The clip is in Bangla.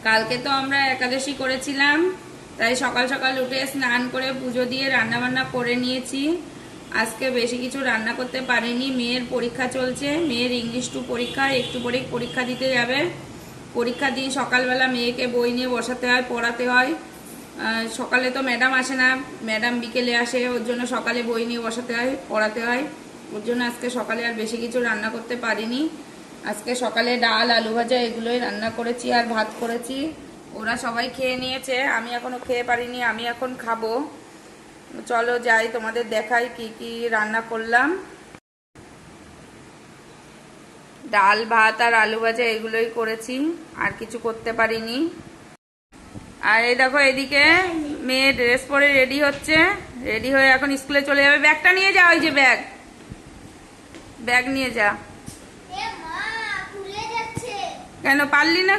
কালকে তো আমরা একাদশী করেছিলাম, তাই সকাল সকাল উঠে স্নান করে পুজো দিয়ে রান্না বান্না করে নিয়েছি। আজকে বেশি কিছু রান্না করতে পারিনি, মেয়ের পরীক্ষা চলছে, মেয়ের ইংলিশ 2 পরীক্ষা, একটু পরে পরীক্ষা দিতে যাবে। পরীক্ষা দিয়ে সকালবেলা মেয়েকে বই নিয়ে বসাতে হয়, পড়াতে হয়। সকালে তো ম্যাডাম আসে না, ম্যাডাম বিকেলে আসে, ওর জন্য সকালে বই নিয়ে বসাতে হয়, পড়াতে হয়। ওর জন্য আজকে সকালে আর বেশি কিছু রান্না করতে পারিনি। আজকে সকালে ডাল আলু ভাজা এগুলোই রান্না করেছি আর ভাত করেছি। ওরা সবাই খেয়ে নিয়েছে, আমি এখনো খেয়ে পারিনি, আমি এখন খাবো। চলো যাই, তোমাদের দেখাই কি কি রান্না করলাম। ডাল ভাত আর আলু ভাজা এগুলোই করেছি, আর কিছু করতে পারিনি। আর এই দেখো এদিকে মেয়ে ড্রেস পরে রেডি হচ্ছে, রেডি হয়ে এখন স্কুলে চলে যাবে। ব্যাগটা নিয়ে যা, ওই যে ব্যাগ, ব্যাগ নিয়ে যা। কেন পারলি না?